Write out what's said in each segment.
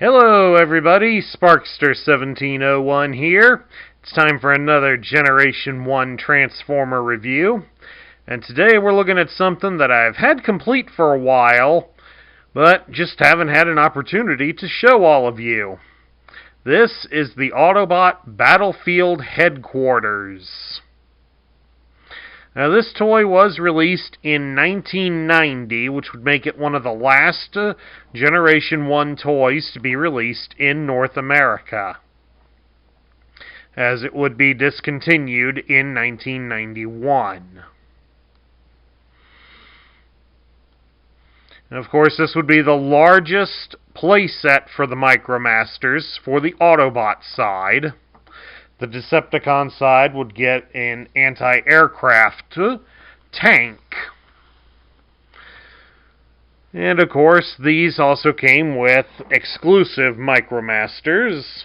Hello everybody, Sparkster1701 here. It's time for another Generation 1 Transformer review. And today we're looking at something that I've had complete for a while, but just haven't had an opportunity to show all of you. This is the Autobot Battlefield Headquarters. Now this toy was released in 1990, which would make it one of the last Generation 1 toys to be released in North America, as it would be discontinued in 1991. And of course this would be the largest playset for the Micromasters for the Autobot side. The Decepticon side would get an anti-aircraft tank. And of course, these also came with exclusive Micromasters.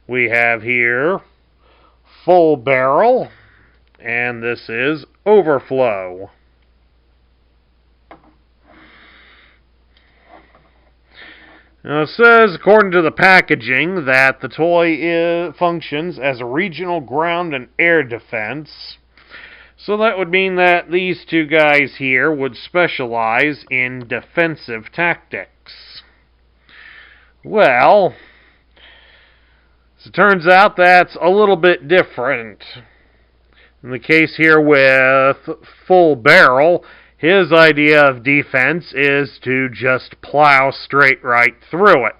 We have here Full Barrel, and this is Overflow. Now it says, according to the packaging, that the toy functions as a regional ground and air defense. So that would mean that these two guys here would specialize in defensive tactics. Well, as it turns out, that's a little bit different. In the case here with Full Barrel, his idea of defense is to just plow straight right through it.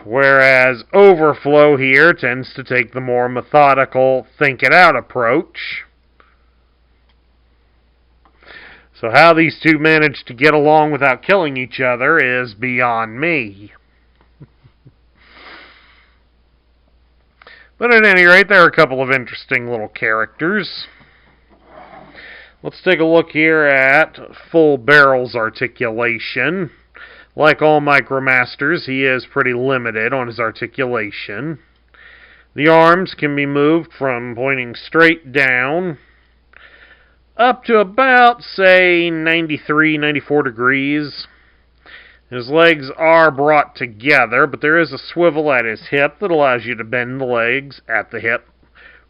Whereas Overflow here tends to take the more methodical, think-it-out approach. So how these two manage to get along without killing each other is beyond me. But at any rate, there are a couple of interesting little characters. Let's take a look here at Full Barrel's articulation. Like all Micromasters, he is pretty limited on his articulation. The arms can be moved from pointing straight down up to about, say, 93, 94 degrees. His legs are brought together, but there is a swivel at his hip that allows you to bend the legs at the hip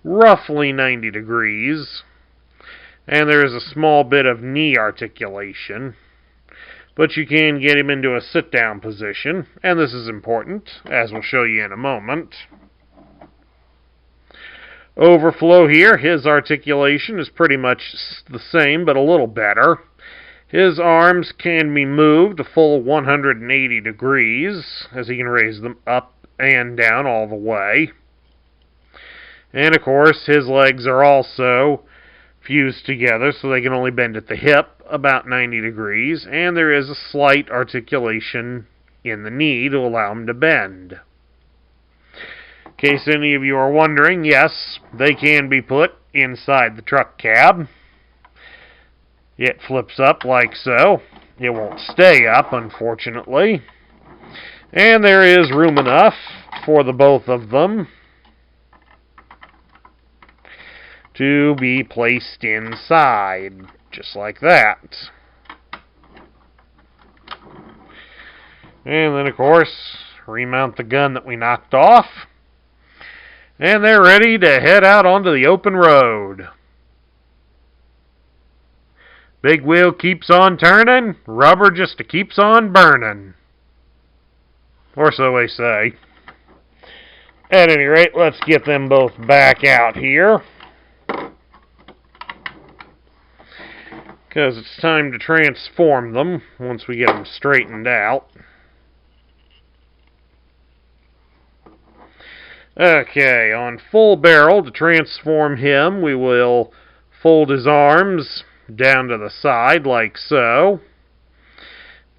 roughly 90 degrees. And there is a small bit of knee articulation. But you can get him into a sit-down position, and this is important, as we'll show you in a moment. Overflow here, his articulation is pretty much the same, but a little better. His arms can be moved a full 180 degrees, as he can raise them up and down all the way. And of course, his legs are also fused together so they can only bend at the hip about 90 degrees, and there is a slight articulation in the knee to allow them to bend. In case any of you are wondering, yes, they can be put inside the truck cab. It flips up like so. It won't stay up, unfortunately. And there is room enough for the both of them to be placed inside, just like that. And then, of course, remount the gun that we knocked off. And they're ready to head out onto the open road. Big wheel keeps on turning, rubber just keeps on burning. Or so they say. At any rate, let's get them both back out here, because it's time to transform them once we get them straightened out. Okay, on Full Barrel, to transform him, we will fold his arms down to the side like so.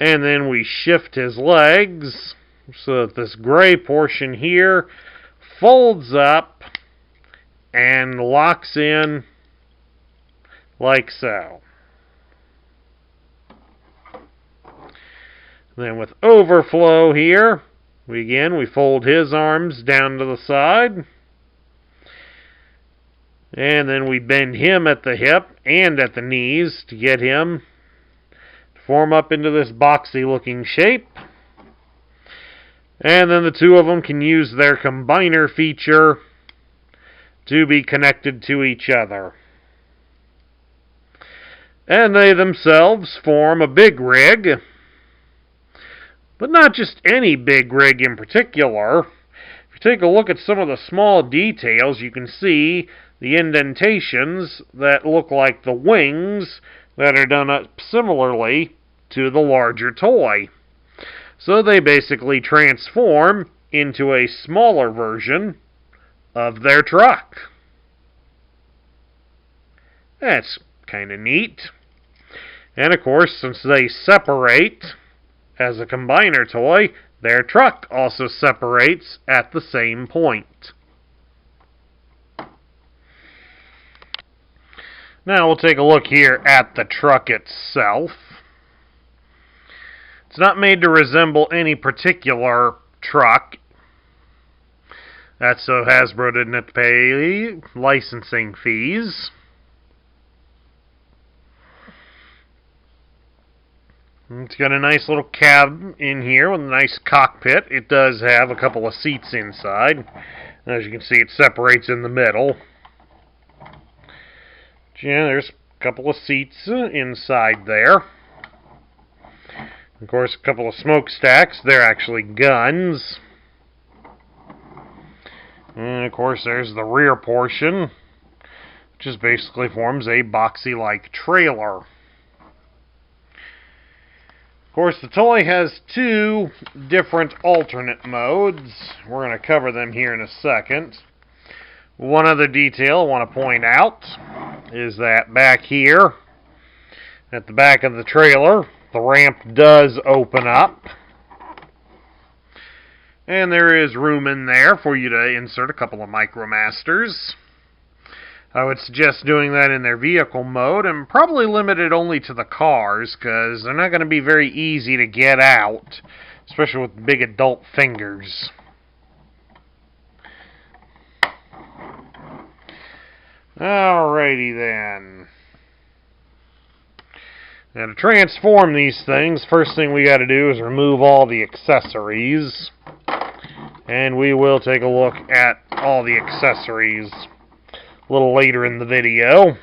And then we shift his legs so that this gray portion here folds up and locks in like so. Then with Overflow here, we fold his arms down to the side. And then we bend him at the hip and at the knees to get him to form up into this boxy looking shape. And then the two of them can use their combiner feature to be connected to each other. And they themselves form a big rig, but not just any big rig in particular. If you take a look at some of the small details, you can see the indentations that look like the wings that are done up similarly to the larger toy. So they basically transform into a smaller version of their truck. That's kind of neat. And of course, since they separate as a combiner toy, their truck also separates at the same point. Now we'll take a look here at the truck itself. It's not made to resemble any particular truck. That's so Hasbro didn't have to pay licensing fees. It's got a nice little cab in here with a nice cockpit. It does have a couple of seats inside. As you can see, it separates in the middle. Yeah, there's a couple of seats inside there. Of course, a couple of smokestacks. They're actually guns. And of course, there's the rear portion, which just basically forms a boxy-like trailer. Of course, the toy has two different alternate modes. We're going to cover them here in a second. One other detail I want to point out is that back here, at the back of the trailer, the ramp does open up. And there is room in there for you to insert a couple of Micromasters. I would suggest doing that in their vehicle mode, and probably limit it only to the cars, because they're not going to be very easy to get out, especially with big adult fingers. Alrighty then. Now to transform these things, first thing we got to do is remove all the accessories. And we will take a look at all the accessories a little later in the video,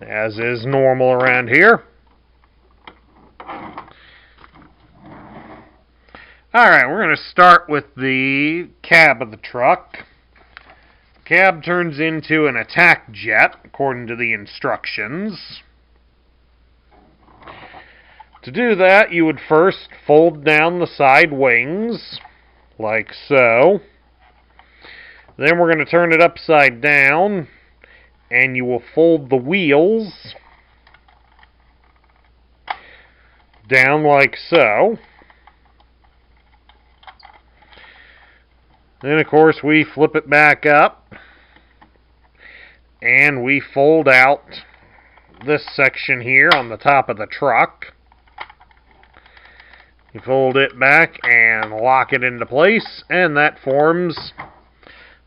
as is normal around here. Alright, we're going to start with the cab of the truck. The cab turns into an attack jet, according to the instructions. To do that, you would first fold down the side wings, like so. Then we're going to turn it upside down, and you will fold the wheels down like so. Then, of course, we flip it back up, and we fold out this section here on the top of the truck. You fold it back and lock it into place, and that forms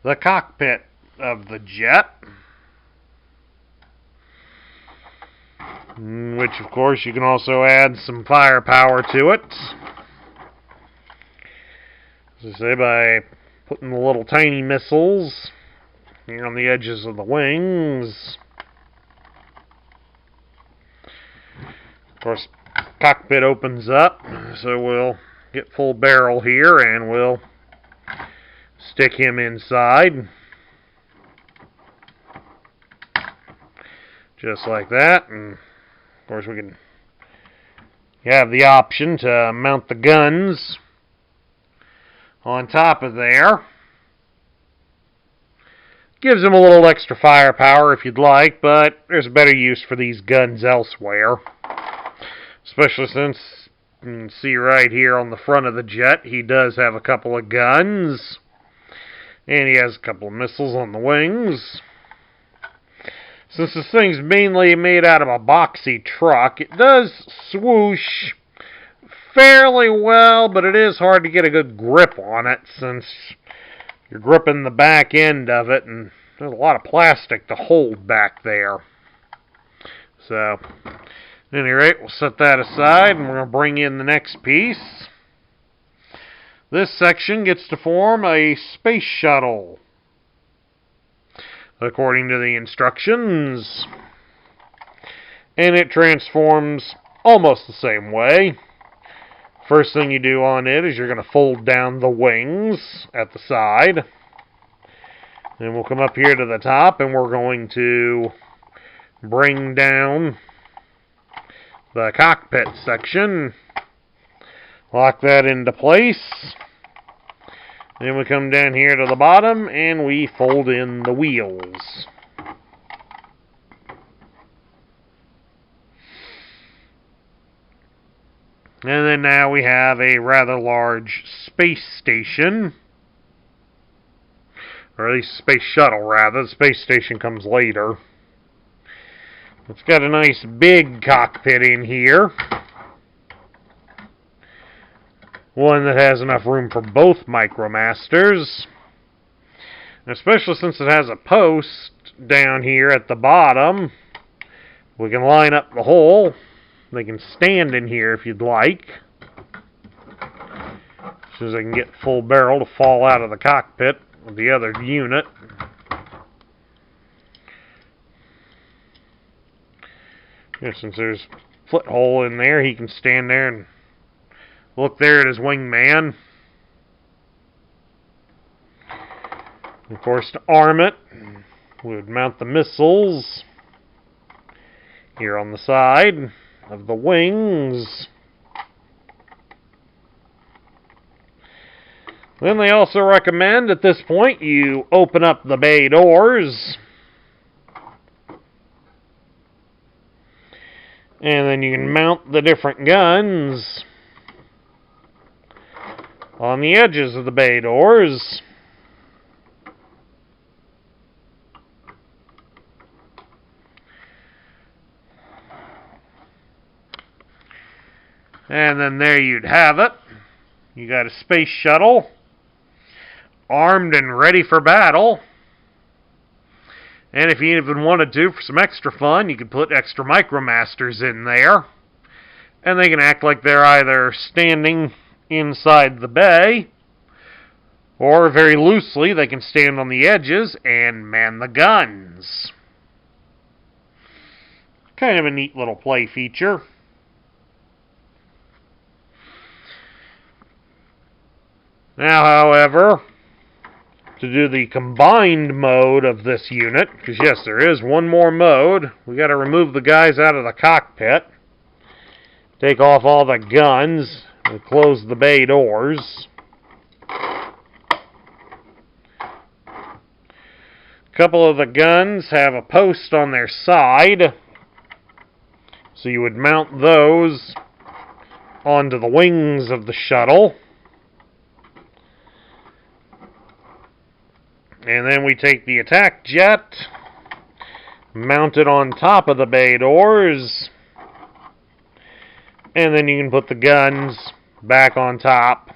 the cockpit of the jet. Which, of course, you can also add some firepower to it. As I say, by putting the little tiny missiles here on the edges of the wings. Of course, cockpit opens up, so we'll get full barrel here and we'll stick him inside. Just like that. And of course, we can have the option to mount the guns on top of there. Gives them a little extra firepower if you'd like, but there's a better use for these guns elsewhere. Especially since you can see right here on the front of the jet, he does have a couple of guns. And he has a couple of missiles on the wings. Since this thing's mainly made out of a boxy truck, it does swoosh fairly well, but it is hard to get a good grip on it since you're gripping the back end of it, and there's a lot of plastic to hold back there. So, At any rate, we'll set that aside, and we're going to bring in the next piece. This section gets to form a space shuttle, according to the instructions. And it transforms almost the same way. First thing you do on it is you're going to fold down the wings at the side. Then we'll come up here to the top, and we're going to bring down the cockpit section. Lock that into place. Then we come down here to the bottom and we fold in the wheels. And then now we have a rather large space station. Or at least space shuttle, rather. The space station comes later. It's got a nice big cockpit in here. One that has enough room for both Micromasters. And especially since it has a post down here at the bottom, we can line up the hole. They can stand in here if you'd like. As soon as I can get full barrel to fall out of the cockpit with the other unit. Yeah, since there's a foot hole in there, he can stand there and look there at his wingman. Of course, to arm it, we would mount the missiles here on the side of the wings. Then they also recommend at this point you open up the bay doors. And then you can mount the different guns on the edges of the bay doors. And then there you'd have it. You got a space shuttle, armed and ready for battle. And if you even wanted to, for some extra fun, you could put extra Micromasters in there. And they can act like they're either standing inside the bay, or very loosely, they can stand on the edges and man the guns. Kind of a neat little play feature. Now, however, to do the combined mode of this unit, because yes, there is one more mode, we got to remove the guys out of the cockpit, take off all the guns, and close the bay doors. A couple of the guns have a post on their side, so you would mount those onto the wings of the shuttle. And then we take the attack jet, mount it on top of the bay doors, and then you can put the guns back on top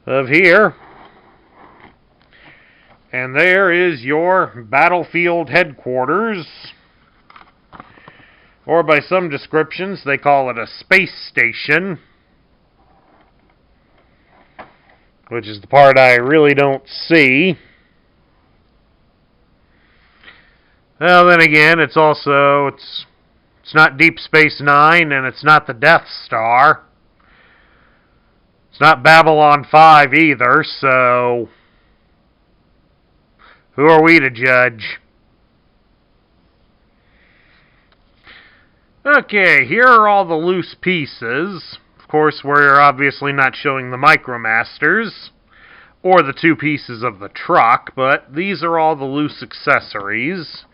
of here. And there is your battlefield headquarters. Or by some descriptions, they call it a space station, which is the part I really don't see. Well, then again, it's not Deep Space Nine, and it's not the Death Star. It's not Babylon 5 either, so who are we to judge? Okay, here are all the loose pieces. Of course, we're obviously not showing the Micromasters or the two pieces of the truck, but these are all the loose accessories.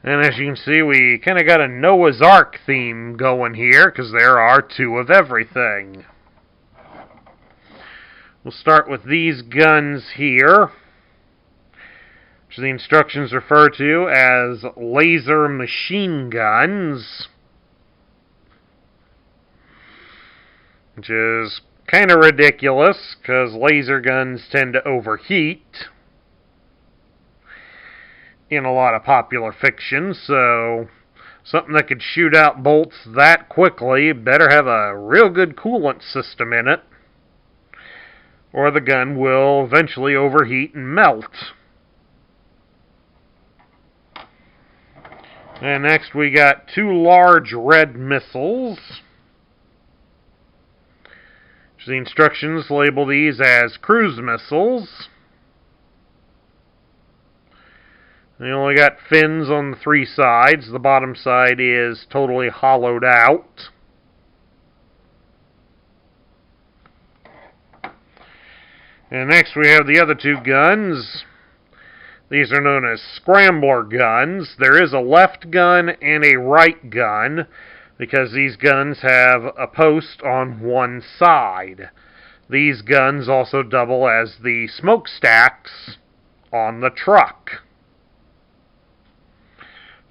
And as you can see, we kind of got a Noah's Ark theme going here, because there are two of everything. We'll start with these guns here, which the instructions refer to as laser machine guns, which is kind of ridiculous, because laser guns tend to overheat in a lot of popular fiction, so Something that could shoot out bolts that quickly better have a real good coolant system in it, or the gun will eventually overheat and melt. And next we got 2 large red missiles. The instructions label these as cruise missiles. They only got fins on the 3 sides. The bottom side is totally hollowed out. And next we have the other 2 guns. These are known as scrambler guns. There is a left gun and a right gun, because these guns have a post on one side. These guns also double as the smokestacks on the truck.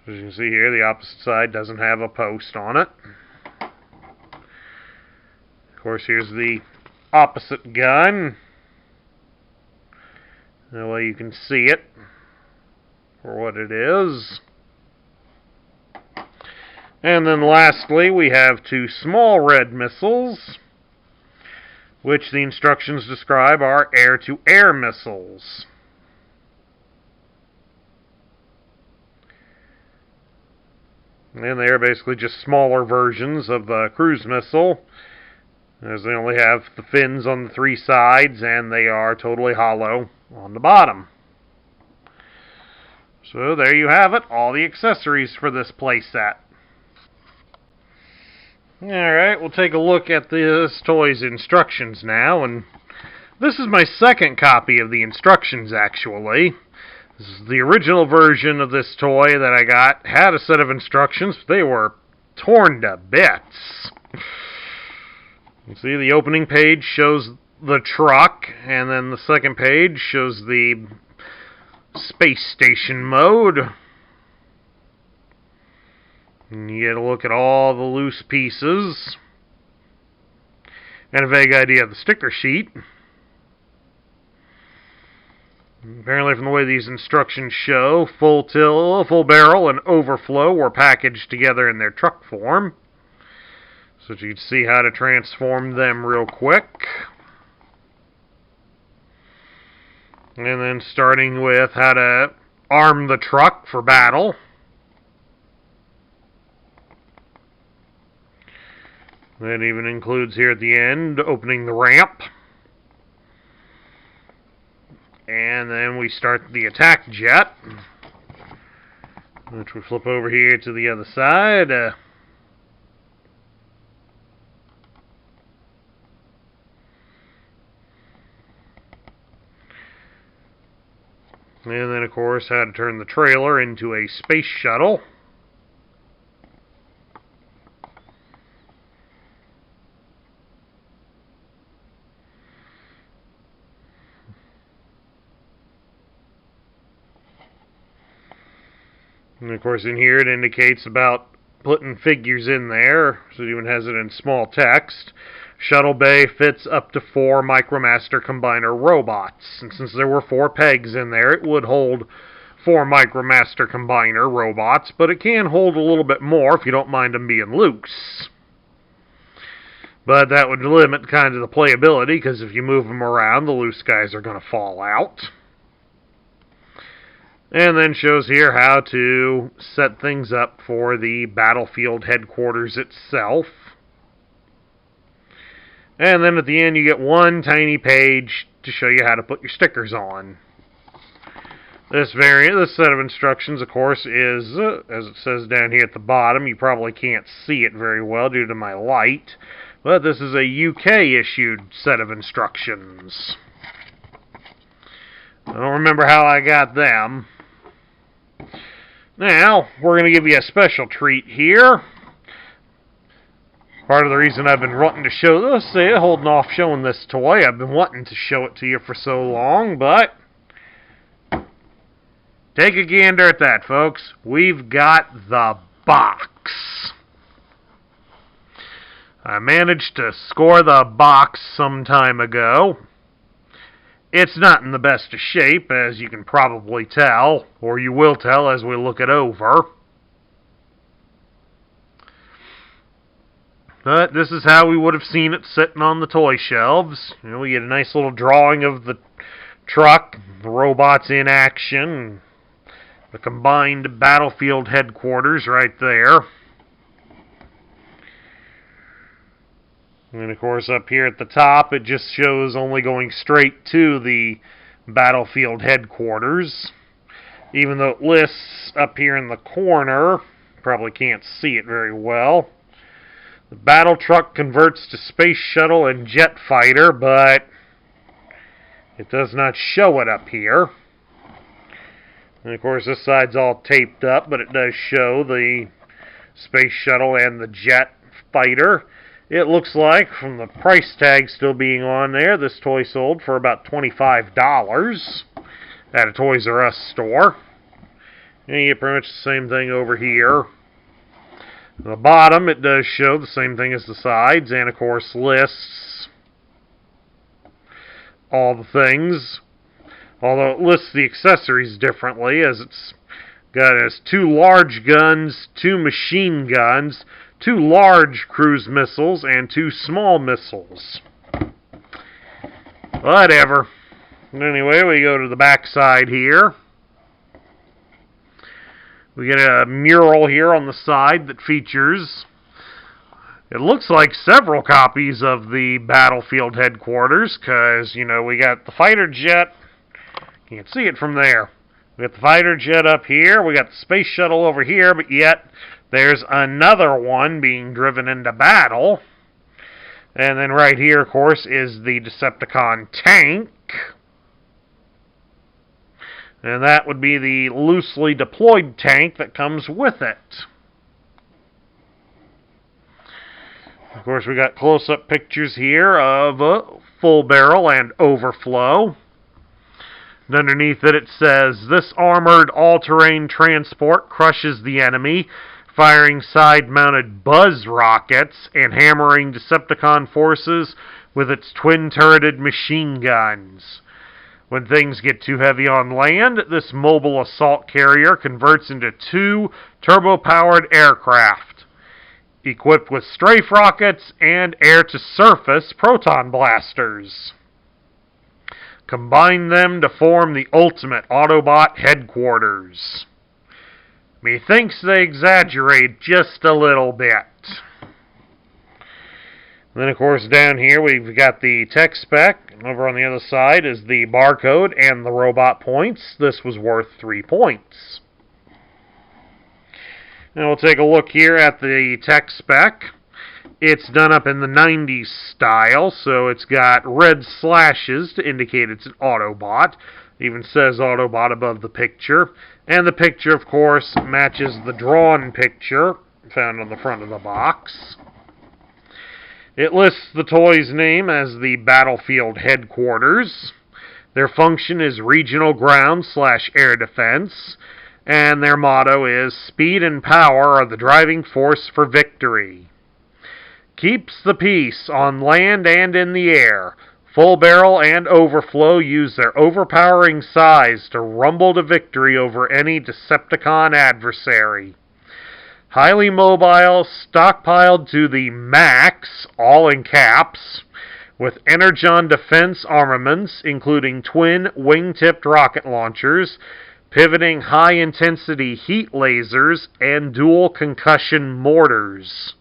As you can see here, the opposite side doesn't have a post on it. Of course, here's the opposite gun. That way you can see it for what it is. And then lastly, we have 2 small red missiles, which the instructions describe are air-to-air missiles. And they are basically just smaller versions of the cruise missile, as they only have the fins on the 3 sides, and they are totally hollow on the bottom. So there you have it, all the accessories for this playset. Alright, we'll take a look at this toy's instructions now, and this is my second copy of the instructions, actually. This is the original version of this toy that I got. Had a set of instructions, but they were torn to bits. You see, the opening page shows the truck, and then the second page shows the space station mode. And you get a look at all the loose pieces, and a vague idea of the sticker sheet. Apparently, from the way these instructions show, full till, full barrel, and overflow were packaged together in their truck form, so that you can see how to transform them real quick. And then starting with how to arm the truck for battle. That even includes here at the end, opening the ramp. And then we start the attack jet, which we flip over here to the other side. And then, of course, how to turn the trailer into a space shuttle. And of course in here it indicates about putting figures in there, so it even has it in small text. Shuttle bay fits up to 4 Micromaster Combiner robots. And since there were 4 pegs in there, it would hold 4 Micromaster Combiner robots, but it can hold a little bit more if you don't mind them being loose. But that would limit kind of the playability, because if you move them around, the loose guys are going to fall out. And then shows here how to set things up for the battlefield headquarters itself. And then at the end you get one tiny page to show you how to put your stickers on. This set of instructions, of course, is, as it says down here at the bottom, you probably can't see it very well due to my light, but this is a UK-issued set of instructions. I don't remember how I got them. Now, we're going to give you a special treat here. Part of the reason I've been wanting to show this, holding off showing this toy, I've been wanting to show it to you for so long, but take a gander at that, folks. We've got the box. I managed to score the box some time ago. It's not in the best of shape, as you can probably tell, or you will tell as we look it over. But this is how we would have seen it sitting on the toy shelves. You know, we get a nice little drawing of the truck, the robots in action, the combined battlefield headquarters right there. And of course up here at the top it just shows only going straight to the battlefield headquarters. Even though it lists up here in the corner, probably can't see it very well. The battle truck converts to space shuttle and jet fighter, but it does not show it up here. And of course this side's all taped up, but it does show the space shuttle and the jet fighter. It looks like, from the price tag still being on there, this toy sold for about $25 at a Toys R Us store. And you get pretty much the same thing over here. On the bottom, it does show the same thing as the sides, and of course lists all the things. Although it lists the accessories differently, as it has 2 large guns, 2 machine guns, 2 large cruise missiles, and 2 small missiles. Whatever. Anyway, we go to the back side here. We get a mural here on the side that features, it looks like, several copies of the battlefield headquarters, because, you know, we got the fighter jet. You can see it from there. We got the fighter jet up here. We got the space shuttle over here, but yet there's another one being driven into battle. And then right here, of course, is the Decepticon tank. And that would be the loosely deployed tank that comes with it. Of course, we got close-up pictures here of Full Barrel and Overflow. And underneath it, it says, "This armored all-terrain transport crushes the enemy, firing side-mounted buzz rockets and hammering Decepticon forces with its twin-turreted machine guns. When things get too heavy on land, this mobile assault carrier converts into 2 turbo-powered aircraft, equipped with strafe rockets and air-to-surface proton blasters. Combine them to form the ultimate Autobot headquarters." Methinks they exaggerate just a little bit. Then, of course, down here we've got the tech spec. Over on the other side is the barcode and the robot points. This was worth 3 points. Now we'll take a look here at the tech spec. It's done up in the 90s style, so it's got red slashes to indicate it's an Autobot. It even says Autobot above the picture. And the picture, of course, matches the drawn picture found on the front of the box. It lists the toy's name as the Battlefield Headquarters. Their function is Regional Ground/Air Defense, and their motto is "Speed and power are the driving force for victory." Keeps the peace on land and in the air. Full Barrel and Overflow use their overpowering size to rumble to victory over any Decepticon adversary. Highly mobile, stockpiled to the max, all in caps, with Energon defense armaments, including twin wing-tipped rocket launchers, pivoting high-intensity heat lasers, and dual concussion mortars.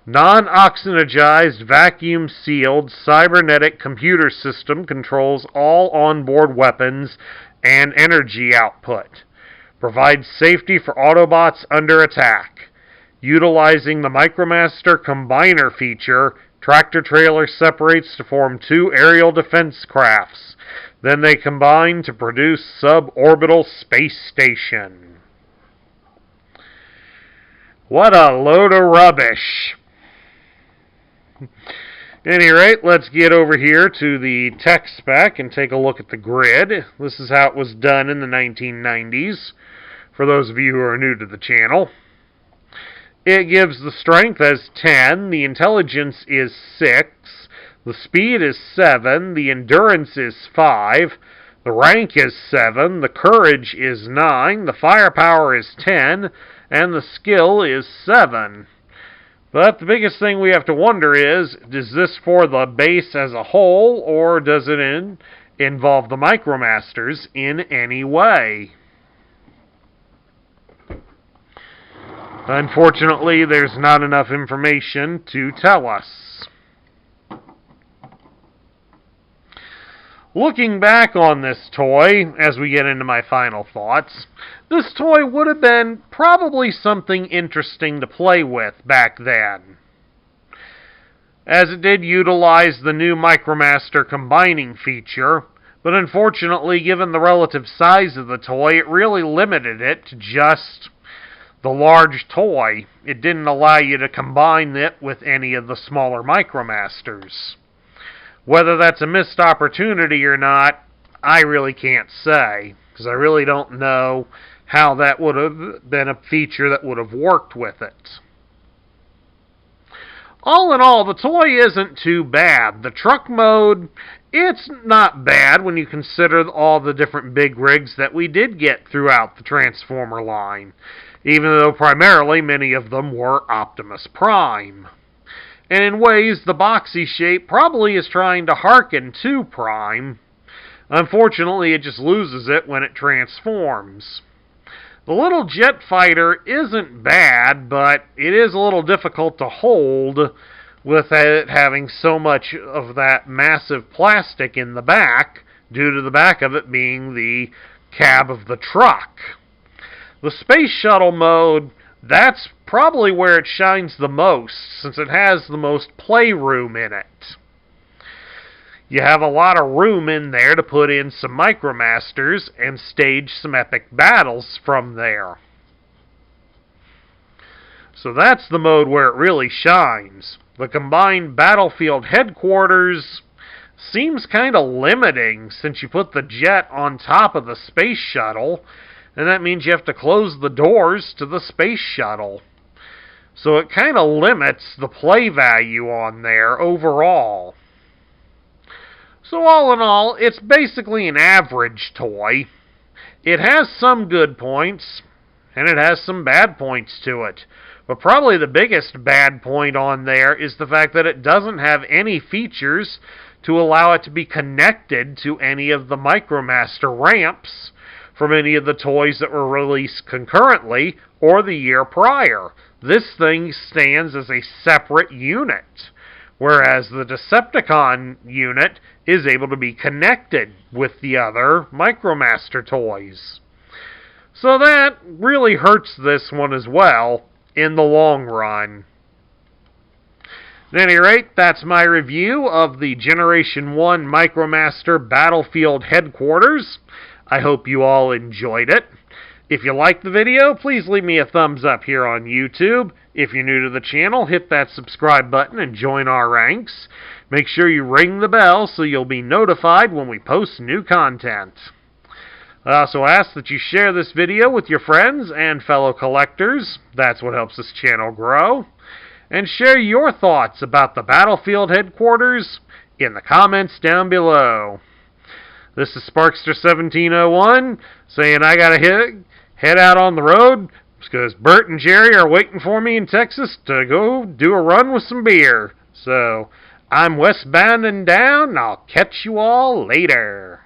Non-oxygenized, vacuum-sealed, cybernetic computer system controls all onboard weapons and energy output. Provides safety for Autobots under attack. Utilizing the Micromaster Combiner feature, tractor-trailer separates to form 2 aerial defense crafts. Then they combine to produce suborbital space station. What a load of rubbish. At any rate, let's get over here to the tech spec and take a look at the grid. This is how it was done in the 1990s, for those of you who are new to the channel. It gives the strength as 10, the intelligence is 6, the speed is 7, the endurance is 5, the rank is 7, the courage is 9, the firepower is 10, and the skill is 7. But the biggest thing we have to wonder is this for the base as a whole, or does it involve the Micromasters in any way? Unfortunately, there's not enough information to tell us. Looking back on this toy, as we get into my final thoughts, this toy would have been probably something interesting to play with back then, as it did utilize the new Micromaster combining feature, but unfortunately, given the relative size of the toy, it really limited it to just the large toy. It didn't allow you to combine it with any of the smaller Micromasters. Whether that's a missed opportunity or not, I really can't say, because I really don't know how that would have been a feature that would have worked with it. All in all, the toy isn't too bad. The truck mode, it's not bad when you consider all the different big rigs that we did get throughout the Transformer line, even though primarily many of them were Optimus Prime. And in ways, the boxy shape probably is trying to hearken to Prime. Unfortunately, it just loses it when it transforms. The little jet fighter isn't bad, but it is a little difficult to hold with it having so much of that massive plastic in the back, due to the back of it being the cab of the truck. The space shuttle mode, that's probably where it shines the most, since it has the most playroom in it. You have a lot of room in there to put in some Micromasters and stage some epic battles from there. So that's the mode where it really shines. The combined battlefield headquarters seems kind of limiting, since you put the jet on top of the space shuttle, and that means you have to close the doors to the space shuttle. So it kind of limits the play value on there overall. So all in all, it's basically an average toy. It has some good points, and it has some bad points to it. But probably the biggest bad point on there is the fact that it doesn't have any features to allow it to be connected to any of the Micromaster ramps from any of the toys that were released concurrently or the year prior. This thing stands as a separate unit, whereas the Decepticon unit is able to be connected with the other Micromaster toys. So that really hurts this one as well in the long run. At any rate, that's my review of the Generation 1 Micromaster Battlefield Headquarters. I hope you all enjoyed it. If you liked the video, please leave me a thumbs up here on YouTube. If you're new to the channel, hit that subscribe button and join our ranks. Make sure you ring the bell so you'll be notified when we post new content. I also ask that you share this video with your friends and fellow collectors. That's what helps this channel grow. And share your thoughts about the Battlefield Headquarters in the comments down below. This is Sparkster1701 saying I gotta head out on the road because Bert and Jerry are waiting for me in Texas to go do a run with some beer. So I'm westbound and down, and I'll catch you all later.